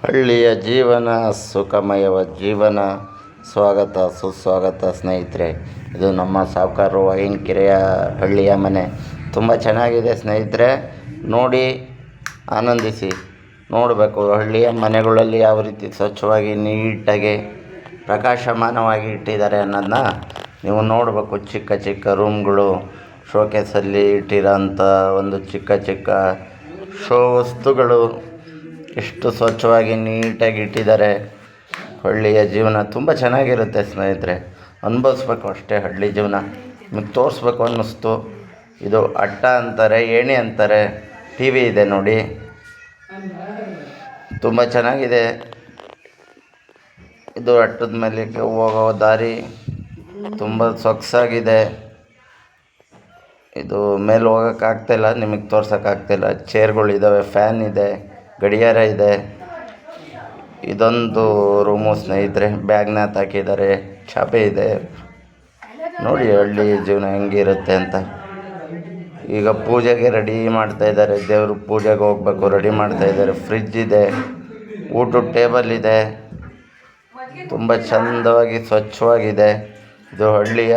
ಹಳ್ಳಿಯ ಜೀವನ ಸುಖಮಯವ ಜೀವನ. ಸ್ವಾಗತ ಸುಸ್ವಾಗತ ಸ್ನೇಹಿತರೆ. ಇದು ನಮ್ಮ ಸಾಹುಕಾರರು ಹೊಯ್ಗೆಕೆರೆಯ ಹಳ್ಳಿಯ ಮನೆ. ತುಂಬ ಚೆನ್ನಾಗಿದೆ ಸ್ನೇಹಿತರೆ, ನೋಡಿ ಆನಂದಿಸಿ. ನೋಡಬೇಕು ಹಳ್ಳಿಯ ಮನೆಗಳಲ್ಲಿ ಯಾವ ರೀತಿ ಸ್ವಚ್ಛವಾಗಿ ನೀಟಾಗಿ ಪ್ರಕಾಶಮಾನವಾಗಿ ಇಟ್ಟಿದ್ದಾರೆ ಅನ್ನೋದನ್ನ ನೀವು ನೋಡಬೇಕು. ಚಿಕ್ಕ ಚಿಕ್ಕ ರೂಮ್ಗಳು, ಶೋಕೇಸಲ್ಲಿ ಇಟ್ಟಿರೋಂಥ ಒಂದು ಚಿಕ್ಕ ಚಿಕ್ಕ ಶೋ ವಸ್ತುಗಳು ಎಷ್ಟು ಸ್ವಚ್ಛವಾಗಿ ನೀಟಾಗಿ ಇಟ್ಟಿದ್ದಾರೆ. ಹಳ್ಳಿಯ ಜೀವನ ತುಂಬ ಚೆನ್ನಾಗಿರುತ್ತೆ ಸ್ನೇಹಿತರೆ, ಅನುಭವಿಸ್ಬೇಕು ಅಷ್ಟೇ. ಹಳ್ಳಿ ಜೀವನ ನಿಮಗೆ ತೋರಿಸ್ಬೇಕು ಅನ್ನಿಸ್ತು. ಇದು ಅಟ್ಟ ಅಂತಾರೆ, ಏಣಿ ಅಂತಾರೆ. ಟಿ ವಿ ಇದೆ ನೋಡಿ, ತುಂಬ ಚೆನ್ನಾಗಿದೆ. ಇದು ಅಟ್ಟದ ಮೇಲೆ ಹೋಗೋ ದಾರಿ ತುಂಬ ಸೊಗಸಾಗಿದೆ. ಇದು ಮೇಲೆ ಹೋಗೋಕ್ಕಾಗ್ತಾಯಿಲ್ಲ, ನಿಮಗೆ ತೋರ್ಸೋಕ್ಕಾಗ್ತಾಯಿಲ್ಲ. ಚೇರ್ಗಳಿದ್ದಾವೆ, ಫ್ಯಾನ್ ಇದೆ, ಗಡಿಯಾರ ಇದೆ. ಇದೊಂದು ರೂಮು ಸ್ನೇಹಿತರೆ, ಬ್ಯಾಗ್ನಾಥ ಹಾಕಿದ್ದಾರೆ, ಚಾಪೆ ಇದೆ. ನೋಡಿ ಹಳ್ಳಿ ಜೀವನ ಹೆಂಗಿರುತ್ತೆ ಅಂತ. ಈಗ ಪೂಜೆಗೆ ರೆಡಿ ಮಾಡ್ತಾಯಿದ್ದಾರೆ, ದೇವ್ರ ಪೂಜೆಗೆ ಹೋಗ್ಬೇಕು, ರೆಡಿ ಮಾಡ್ತಾಯಿದ್ದಾರೆ. ಫ್ರಿಜ್ ಇದೆ, ಊಟದ ಟೇಬಲ್ ಇದೆ, ತುಂಬ ಚೆಂದವಾಗಿ ಸ್ವಚ್ಛವಾಗಿದೆ. ಇದು ಹಳ್ಳಿಯ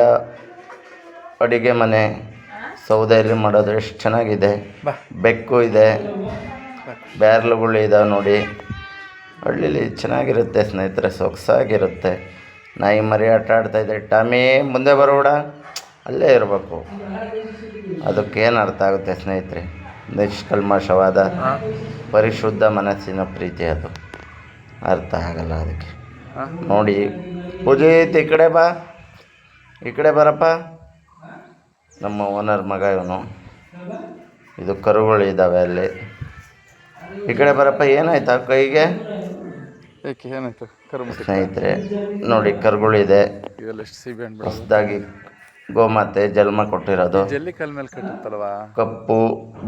ಅಡುಗೆ ಮನೆ. ಸೌದೆಯಲ್ಲಿ ಮಾಡೋದು ಎಷ್ಟು ಚೆನ್ನಾಗಿದೆ. ಬೆಕ್ಕು ಇದೆ, ಬ್ಯಾರ್ಲುಗಳು ಇದಾವೆ ನೋಡಿ. ಹಳ್ಳೀಲಿ ಚೆನ್ನಾಗಿರುತ್ತೆ ಸ್ನೇಹಿತರೆ, ಸೊಗಸಾಗಿರುತ್ತೆ. ನಾಯಿ ಮರಿ ಆಟ ಆಡ್ತಾಯಿದೆ. ಟಾಮಿ ಮುಂದೆ ಬರೋಡ, ಅಲ್ಲೇ ಇರಬೇಕು. ಅದಕ್ಕೇನು ಅರ್ಥ ಆಗುತ್ತೆ ಸ್ನೇಹಿತರೆ? ನಿಷ್ಕಲ್ಮಶವಾದ ಪರಿಶುದ್ಧ ಮನಸ್ಸಿನ ಪ್ರೀತಿ, ಅದು ಅರ್ಥ ಆಗಲ್ಲ ಅದಕ್ಕೆ. ನೋಡಿ ಪೂಜಿತ್, ಈ ಕಡೆ ಬಾ, ಈ ಕಡೆ ಬರಪ್ಪ. ನಮ್ಮ ಓನರ್ ಮಗ ಇವನು. ಇದು ಕರುಗಳಿದ್ದಾವೆ ಅಲ್ಲಿ. ಈ ಕಡೆ ಬರಪ್ಪ. ಏನಾಯ್ತಾ ಕೈಗೆ? ಏನಾಯ್ತು ಸ್ನೇಹಿತರೆ ನೋಡಿ, ಕರುಗಳಿದೆ. ಹೊಸದಾಗಿ ಗೋಮಾತೆ ಜನ್ಮ ಕೊಟ್ಟಿರೋದು. ಕಪ್ಪು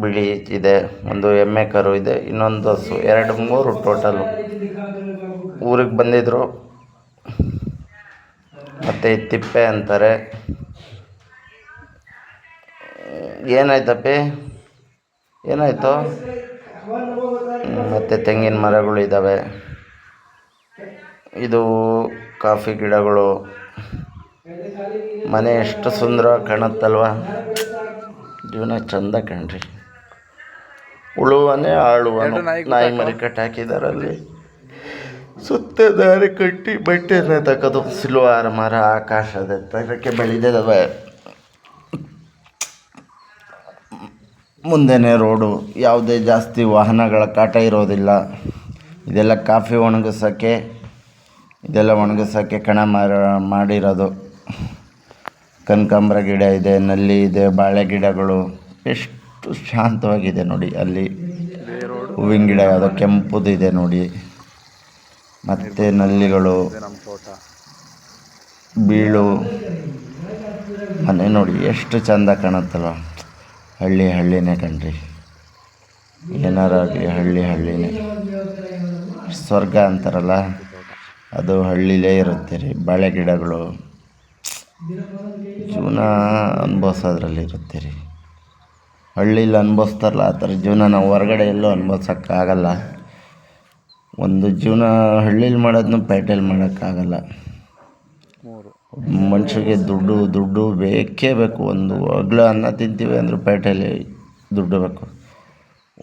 ಬಿಳಿ ಇದೆ. ಒಂದು ಎಮ್ಮೆ ಕರು ಇದೆ, ಇನ್ನೊಂದು ಹಸು, 2-3 ಟೋಟಲು. ಊರಿಗೆ ಬಂದಿದ್ರು. ಮತ್ತು ತಿಪ್ಪೆ ಅಂತಾರೆ. ಏನಾಯ್ತಪ್ಪಿ, ಏನಾಯಿತು? ಮತ್ತು ತೆಂಗಿನ ಮರಗಳಿದ್ದಾವೆ. ಇದು ಕಾಫಿ ಗಿಡಗಳು. ಮನೆ ಎಷ್ಟು ಸುಂದರವಾಗಿ ಕಾಣುತ್ತಲ್ವ? ಜೀವನ ಚಂದ ಕಣ್ರಿ. ಉಳುವನೇ ಆಳುವನು. ನಾಯಿ ಮರಿ ಕಟ್ಟಿ ಹಾಕಿದಾರಲ್ಲಿ. ಸುತ್ತ ದಾರಿ ಕಟ್ಟಿ ಬಟ್ಟೆನ ತಗೋದು. ಸಿಲ್ವಾರ್ ಮರ ಆಕಾಶದ ಎತ್ತರಕ್ಕೆ ಬೆಳೆದಿದ್ದಾವೆ. ಮುಂದೆನೇ ರೋಡು, ಯಾವುದೇ ಜಾಸ್ತಿ ವಾಹನಗಳ ಕಾಟ ಇರೋದಿಲ್ಲ. ಇದೆಲ್ಲ ಕಾಫಿ ಒಣಗಿಸೋಕ್ಕೆ, ಇದೆಲ್ಲ ಒಣಗಿಸೋಕ್ಕೆ ಕಣ ಮಾಡಿರೋದು. ಕನಕಾಂಬರ ಗಿಡ ಇದೆ, ನಲ್ಲಿ ಇದೆ, ಬಾಳೆ ಗಿಡಗಳು. ಎಷ್ಟು ಶಾಂತವಾಗಿದೆ ನೋಡಿ. ಅಲ್ಲಿ ಹೂವಿನ ಗಿಡ ಯಾವುದೋ ಕೆಂಪುದಿದೆ ನೋಡಿ. ಮತ್ತು ನಲ್ಲಿಗಳು, ಬೀಳು ಮನೆ ನೋಡಿ ಎಷ್ಟು ಚೆಂದ ಕಾಣುತ್ತಲ್ವ. ಹಳ್ಳಿನೇ ಕಣ್ರಿ. ಏನಾರಾಗಲಿ ಹಳ್ಳಿನೇ ಸ್ವರ್ಗ ಅಂತಾರಲ್ಲ, ಅದು ಹಳ್ಳಿಲೇ ಇರುತ್ತೆ ರೀ. ಬಾಳೆ ಗಿಡಗಳು, ಜೀವನ ಅನುಭವಿಸೋದ್ರಲ್ಲಿ ಇರುತ್ತೆ ರೀ. ಹಳ್ಳೀಲಿ ಅನುಭವಿಸ್ತಾರಲ್ಲ ಆ ಥರ ಜೀವನ ನಾವು ಹೊರಗಡೆ ಎಲ್ಲೂ ಅನುಭವಿಸೋಕ್ಕಾಗಲ್ಲ. ಒಂದು ಜೀವನ ಹಳ್ಳೀಲಿ ಮಾಡೋದನ್ನ ಪೇಟೆಯಲ್ಲಿ ಮಾಡೋಕ್ಕಾಗಲ್ಲ. ಮನುಷ್ಯಗೆ ದುಡ್ಡು ಬೇಕೇ ಬೇಕು. ಒಂದು ಹಗ್ಲು ಅನ್ನ ತಿಂತೀವಿ ಅಂದರೂ ಪೇಟೆಯಲ್ಲಿ ದುಡ್ಡು ಬೇಕು.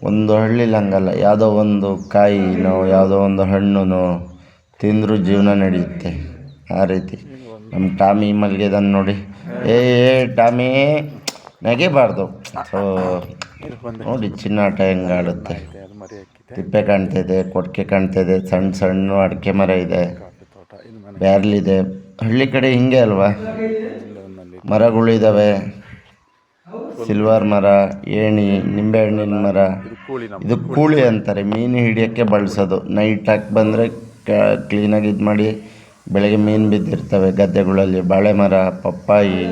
ಒಂದು ಹಳ್ಳೀಲಿ ಹಂಗಲ್ಲ. ಯಾವುದೋ ಒಂದು ಕಾಯಿನೋ ಯಾವುದೋ ಒಂದು ಹಣ್ಣು ತಿಂದರೂ ಜೀವನ ನಡೆಯುತ್ತೆ. ಆ ರೀತಿ ನಮ್ಮ ಟಾಮಿ ಮಲಗಿದಾನೆ ನೋಡಿ. ಟಾಮಿ ನೆಗೆಬಾರ್ದು. ಸೊ ನೋಡಿ ಚಿನ್ನಾಟ ಹೆಂಗೆ ಆಡುತ್ತೆ. ತಿಪ್ಪೆ ಕಾಣ್ತಾಯಿದೆ, ಕೊಟ್ಟಿಗೆ ಕಾಣ್ತಾಯಿದೆ, ಸಣ್ಣ ಅಡಿಕೆ ಮರ ಇದೆ, ಬ್ಯಾರ್ಲಿದೆ. ಹಳ್ಳಿ ಕಡೆ ಹಿಂಗೆ ಅಲ್ವಾ, ಮರಗಳಿದ್ದಾವೆ. ಸಿಲ್ವರ್ ಮರ, ಏಣಿ, ನಿಂಬೆಹಣ್ಣಿನ ಮರ. ಇದು ಕೂಳಿ ಅಂತಾರೆ, ಮೀನು ಹಿಡಿಯೋಕ್ಕೆ ಬಳಸೋದು. ನೈಟ್ ಹಾಕಿ ಬಂದರೆ ಕ್ಲೀನಾಗಿ ಇದು ಮಾಡಿ ಬೆಳಗ್ಗೆ ಮೀನು ಬಿದ್ದಿರ್ತವೆ ಗದ್ದೆಗಳಲ್ಲಿ. ಬಾಳೆ ಮರ, ಪಪ್ಪಾಯಿ,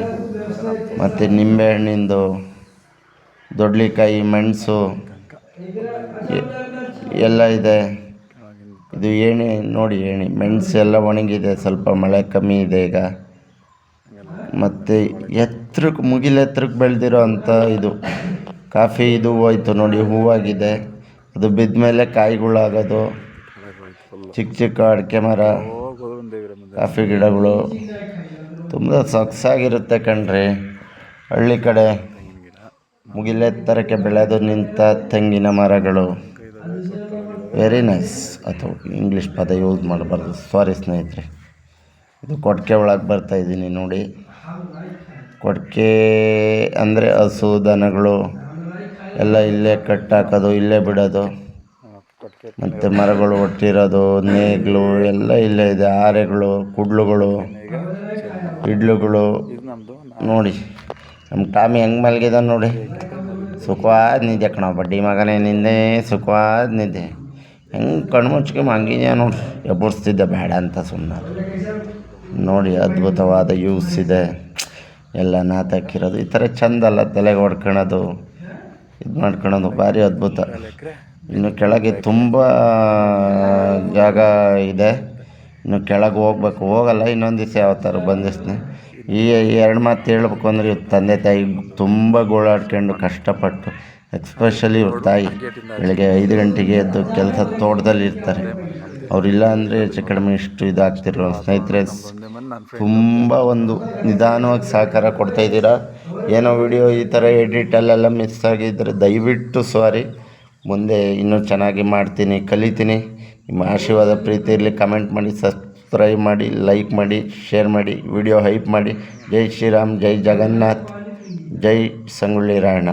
ಮತ್ತು ನಿಂಬೆಹಣ್ಣಿಂದು, ದೊಡ್ಡಲಿಕಾಯಿ, ಮೆಣಸು ಎಲ್ಲ ಇದೆ. ಇದು ಏಣಿ ನೋಡಿ, ಏಣಿ. ಮೆಣಸು ಎಲ್ಲ ಒಣಗಿದೆ, ಸ್ವಲ್ಪ ಮಳೆ ಕಮ್ಮಿ ಇದೆ ಈಗ. ಮತ್ತು ಮುಗಿಲು ಎತ್ತರಕ್ಕೆ ಬೆಳೆದಿರೋ ಅಂಥ ಇದು ಕಾಫಿ ಇದು ಹೋಯ್ತು ನೋಡಿ, ಹೂವಾಗಿದೆ. ಅದು ಬಿದ್ದ ಮೇಲೆ ಕಾಯಿಗಳಾಗೋದು, ಚಿಕ್ಕ ಚಿಕ್ಕ ಅಡಿಕೆ ಮರ, ಕಾಫಿ ಗಿಡಗಳು ತುಂಬ ಸೊಗಸಾಗಿರುತ್ತೆ ಕಣ್ರಿ. ಹಳ್ಳಿ ಕಡೆ ಮುಗಿಲೆತ್ತರಕ್ಕೆ ಬೆಳೆದು ನಿಂತ ತೆಂಗಿನ ಮರಗಳು, ವೆರಿ ನೈಸ್. ಅಥವಾ ಇಂಗ್ಲೀಷ್ ಪದ ಯೂಸ್ ಮಾಡಬಾರ್ದು, ಸಾರಿ ಸ್ನೇಹಿತರೆ. ಇದು ಕೊಟ್ಟಿಗೆ ಒಳಗೆ ಬರ್ತಾಯಿದ್ದೀನಿ ನೋಡಿ. ಕೊಟ್ಟಿಗೆ ಅಂದರೆ ಹಸು ದನಗಳು ಎಲ್ಲ ಇಲ್ಲೇ ಕಟ್ಟಾಕೋದು, ಇಲ್ಲೇ ಬಿಡೋದು. ಮತ್ತು ಮರಗಳು ಒಟ್ಟಿರೋದು, ನೇಗಿಲು ಎಲ್ಲ ಇಲ್ಲೇ ಇದೆ. ಆರೆಗಳು, ಕುಡ್ಲುಗಳು, ಇಡ್ಲುಗಳು ನೋಡಿ. ನಮ್ಮ ಟಾಮಿ ಹೆಂಗೆ ಮಲಗಿದ ನೋಡಿ. ಸುಖವಾದ ನಿದ್ದೆ ಕಣ ಬಡ್ಡಿ ಮಗನೇ, ನಿಂದೆ ಸುಖವಾದ ನಿದ್ದೆ. ಹೆಂಗೆ ಕಣ್ಣು ಮುಚ್ಕೊಂಡು ಹಂಗಿದ್ಯಾ ನೋಡಿ. ಎಬ್ಬರಿಸ್ತಿದ್ದೆ ಬೇಡ ಅಂತ ಸುಮ್ಮನೆ ನೋಡಿ. ಅದ್ಭುತವಾದ ಯೂಸ್ ಇದೆ. ಎಲ್ಲ ನಾತಾಕಿರೋದು ಈ ಥರ ಚೆಂದ ಅಲ್ಲ, ತಲೆಗೆ ಹೊಡ್ಕೊಳೋದು, ಇದು ಮಾಡ್ಕೊಳೋದು ಭಾರಿ ಅದ್ಭುತ. ಇನ್ನು ಕೆಳಗೆ ತುಂಬ ಜಾಗ ಇದೆ. ಇನ್ನು ಕೆಳಗೆ ಹೋಗಲ್ಲ. ಇನ್ನೊಂದು ದಿವಸ ಯಾವ ಥರ ಬಂದಿಸ್ತೀನಿ. ಈ ಎರಡು ಮಾತು ಹೇಳ್ಬೇಕು ಅಂದರೆ ಇವ್ರ ತಂದೆ ತಾಯಿ ತುಂಬ ಗೋಳಾಡ್ಕೊಂಡು ಕಷ್ಟಪಟ್ಟು, ಎಕ್ಸ್ಪೆಷಲಿ ಇವ್ರ ತಾಯಿ ಬೆಳಗ್ಗೆ 5 ಗಂಟೆಗೆ ಎದ್ದು ಕೆಲಸ ತೋಟದಲ್ಲಿ ಇರ್ತಾರೆ. ಅವರಿಲ್ಲ ಅಂದರೆ ಹೆಚ್ಚು ಕಡಿಮೆ ಇಷ್ಟು ಇದಾಗ್ತಿರೋ ಸ್ನೇಹಿತರೆ. ತುಂಬ ಒಂದು ನಿಧಾನವಾಗಿ ಸಹಕಾರ ಕೊಡ್ತಾಯಿದ್ದೀರಾ. ಏನೋ ವಿಡಿಯೋ ಈ ಥರ ಎಡಿಟಲ್ಲೆಲ್ಲ ಮಿಸ್ ಆಗಿದ್ದರೆ ದಯವಿಟ್ಟು ಸಾರಿ. ಮುಂದೆ ಇನ್ನೂ ಚೆನ್ನಾಗಿ ಮಾಡ್ತೀನಿ, ಕಲಿತೀನಿ. ನಿಮ್ಮ ಆಶೀರ್ವಾದ ಪ್ರೀತಿ ಇರಲಿ. ಕಮೆಂಟ್ ಮಾಡಿ, ಸಬ್ಸ್ಕ್ರೈಬ್ ಮಾಡಿ, ಲೈಕ್ ಮಾಡಿ, ಶೇರ್ ಮಾಡಿ, ವಿಡಿಯೋ ಹೈಪ್ ಮಾಡಿ. ಜೈ ಶ್ರೀರಾಮ್, ಜೈ ಜಗನ್ನಾಥ್, ಜೈ ಸಂಗೊಳ್ಳಿ ರಾಯಣ್ಣ.